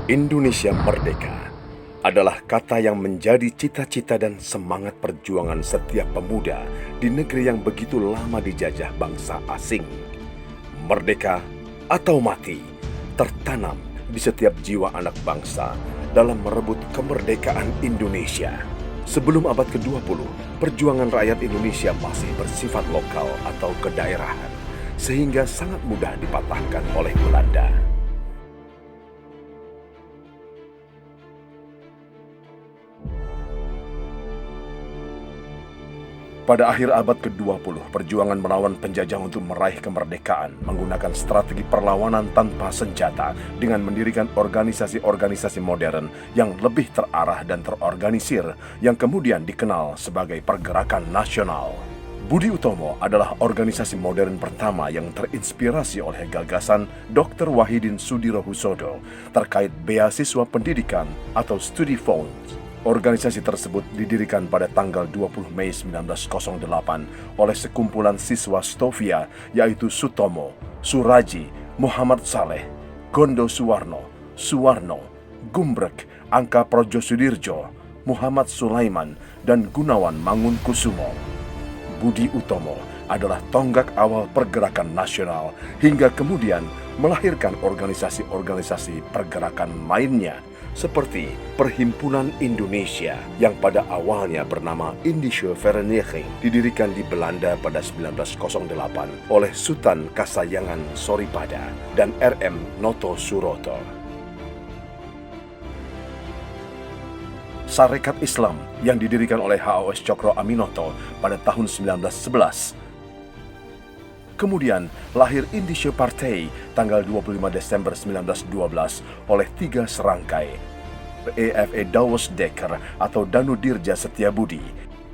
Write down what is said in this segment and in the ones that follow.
Indonesia merdeka adalah kata yang menjadi cita-cita dan semangat perjuangan setiap pemuda di negeri yang begitu lama dijajah bangsa asing. Merdeka atau mati tertanam di setiap jiwa anak bangsa dalam merebut kemerdekaan Indonesia. Sebelum abad ke-20, perjuangan rakyat Indonesia masih bersifat lokal atau kedaerahan, sehingga sangat mudah dipatahkan oleh Belanda. Pada akhir abad ke-20, perjuangan melawan penjajah untuk meraih kemerdekaan menggunakan strategi perlawanan tanpa senjata dengan mendirikan organisasi-organisasi modern yang lebih terarah dan terorganisir yang kemudian dikenal sebagai Pergerakan Nasional. Budi Utomo adalah organisasi modern pertama yang terinspirasi oleh gagasan Dr. Wahidin Sudirohusodo terkait beasiswa pendidikan atau study funds. Organisasi tersebut didirikan pada tanggal 20 Mei 1908 oleh sekumpulan siswa Stovia, yaitu Sutomo, Suraji, Muhammad Saleh, Gondo Suwarno, Gumbrek, Angka Projosudirjo, Muhammad Sulaiman, dan Gunawan Mangunkusumo. Budi Utomo adalah tonggak awal pergerakan nasional hingga kemudian melahirkan organisasi-organisasi pergerakan lainnya seperti Perhimpunan Indonesia yang pada awalnya bernama Indische Vereniging didirikan di Belanda pada 1908 oleh Sultan Kasayangan Soripada dan R.M. Noto Suroto. Sarekat Islam yang didirikan oleh H.O.S. Cokro Aminoto pada tahun 1911. Kemudian lahir Indische Partei tanggal 25 Desember 1912 oleh 3 serangkai, E.F.E. Douwes Dekker atau Danu Dirja Setiabudi,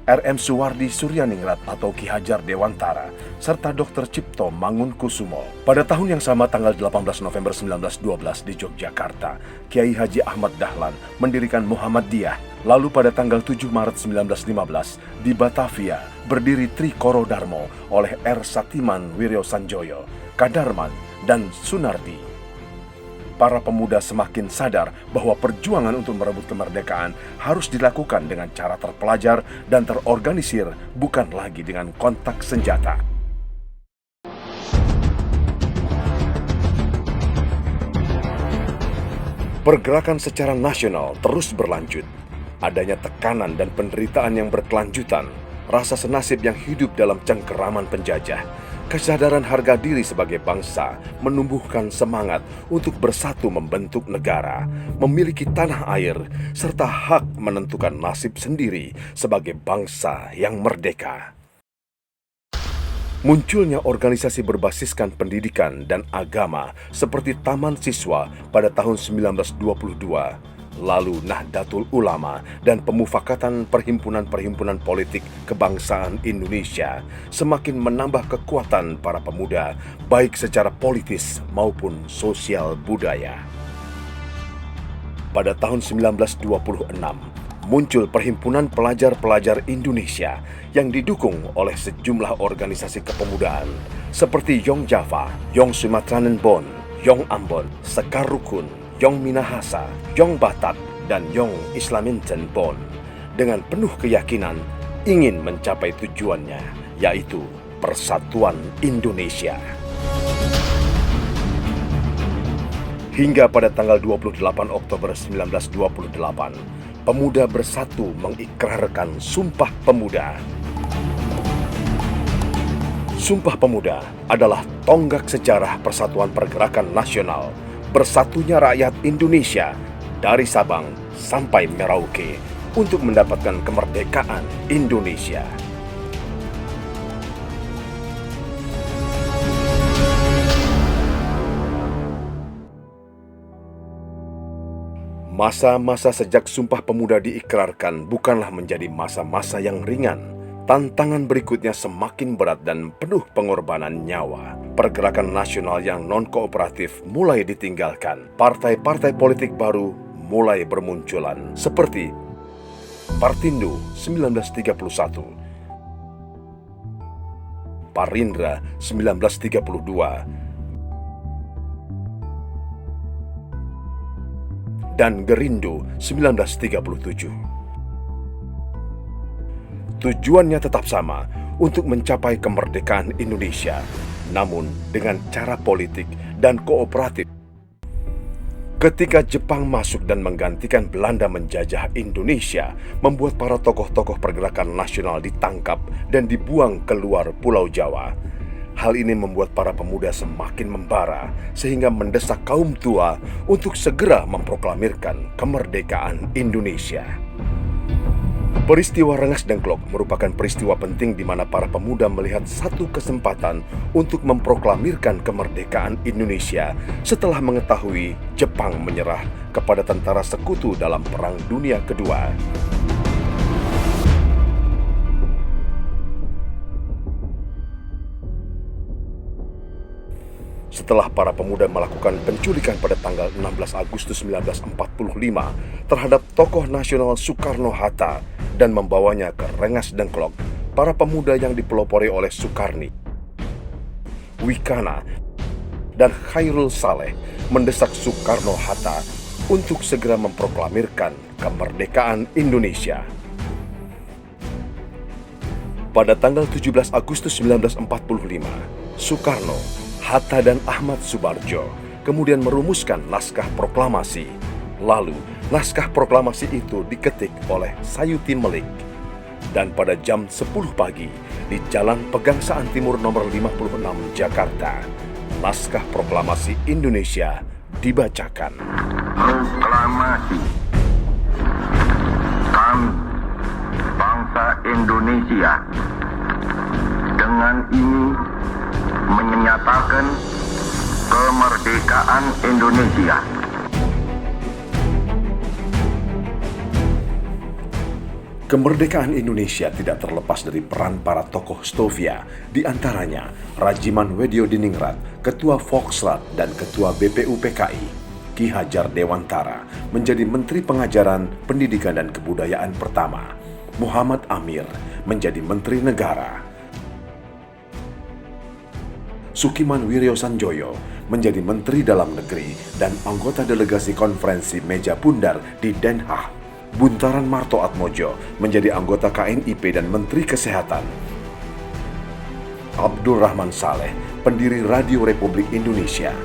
R.M. Suwardi Suryaningrat atau Ki Hajar Dewantara, serta Dr. Cipto Mangunkusumo. Pada tahun yang sama tanggal 18 November 1912 di Yogyakarta, Kiai Haji Ahmad Dahlan mendirikan Muhammadiyah. Lalu pada tanggal 7 Maret 1915 di Batavia berdiri Trikoro Darmo oleh R. Satiman Wiryo Sanjoyo, Kadarman, dan Sunardi. Para pemuda semakin sadar bahwa perjuangan untuk merebut kemerdekaan harus dilakukan dengan cara terpelajar dan terorganisir, bukan lagi dengan kontak senjata. Pergerakan secara nasional terus berlanjut. Adanya tekanan dan penderitaan yang berkelanjutan, rasa senasib yang hidup dalam cengkeraman penjajah, kesadaran harga diri sebagai bangsa menumbuhkan semangat untuk bersatu membentuk negara, memiliki tanah air, serta hak menentukan nasib sendiri sebagai bangsa yang merdeka. Munculnya organisasi berbasiskan pendidikan dan agama seperti Taman Siswa pada tahun 1922, lalu Nahdlatul Ulama dan pemufakatan perhimpunan-perhimpunan politik kebangsaan Indonesia semakin menambah kekuatan para pemuda baik secara politis maupun sosial budaya. Pada tahun 1926, muncul Perhimpunan Pelajar-Pelajar Indonesia yang didukung oleh sejumlah organisasi kepemudaan seperti Yong Java, Yong Sumatranen Bon, Yong Ambon, Sekar Rukun, Yong Minahasa, Yong Batak, dan Yong Islaminten Bon dengan penuh keyakinan ingin mencapai tujuannya, yaitu persatuan Indonesia. Hingga pada tanggal 28 Oktober 1928, pemuda bersatu mengikrarkan Sumpah Pemuda. Sumpah Pemuda adalah tonggak sejarah persatuan pergerakan nasional, bersatunya rakyat Indonesia dari Sabang sampai Merauke untuk mendapatkan kemerdekaan Indonesia. Masa-masa sejak Sumpah Pemuda diikrarkan bukanlah menjadi masa-masa yang ringan. Tantangan berikutnya semakin berat dan penuh pengorbanan nyawa. Pergerakan nasional yang non-kooperatif mulai ditinggalkan. Partai-partai politik baru mulai bermunculan seperti Partindo 1931, Parindra 1932, dan Gerindo 1937. Tujuannya tetap sama, untuk mencapai kemerdekaan Indonesia, namun dengan cara politik dan kooperatif. Ketika Jepang masuk dan menggantikan Belanda menjajah Indonesia, membuat para tokoh-tokoh pergerakan nasional ditangkap dan dibuang keluar Pulau Jawa. Hal ini membuat para pemuda semakin membara, sehingga mendesak kaum tua untuk segera memproklamirkan kemerdekaan Indonesia. Peristiwa Rengas Dengklok merupakan peristiwa penting di mana para pemuda melihat satu kesempatan untuk memproklamirkan kemerdekaan Indonesia setelah mengetahui Jepang menyerah kepada tentara sekutu dalam Perang Dunia Kedua. Setelah para pemuda melakukan penculikan pada tanggal 16 Agustus 1945 terhadap tokoh nasional Soekarno-Hatta dan membawanya ke Rengas Dengklok, para pemuda yang dipelopori oleh Sukarni, Wikana, dan Khairul Saleh mendesak Soekarno-Hatta untuk segera memproklamirkan kemerdekaan Indonesia. Pada tanggal 17 Agustus 1945, Soekarno, Hatta dan Ahmad Subarjo kemudian merumuskan naskah proklamasi. Lalu, naskah proklamasi itu diketik oleh Sayuti Melik. Dan pada jam 10 pagi, di Jalan Pegangsaan Timur nomor 56 Jakarta, naskah proklamasi Indonesia dibacakan. Proklamasi kami, bangsa Indonesia, dengan ini menyatakan kemerdekaan Indonesia. Kemerdekaan Indonesia tidak terlepas dari peran para tokoh Stovia, di antaranya Rajiman Wedio-Diningrat, Ketua Volksrat dan Ketua BPUPKI. Ki Hajar Dewantara menjadi Menteri Pengajaran, Pendidikan dan Kebudayaan pertama. Muhammad Amir menjadi Menteri Negara. Sukiman Wiryosanjoyo menjadi Menteri Dalam Negeri dan anggota delegasi konferensi Meja Bundar di Den Haag. Buntaran Martoatmojo menjadi anggota KNIP dan Menteri Kesehatan. Abdul Rahman Saleh, pendiri Radio Republik Indonesia.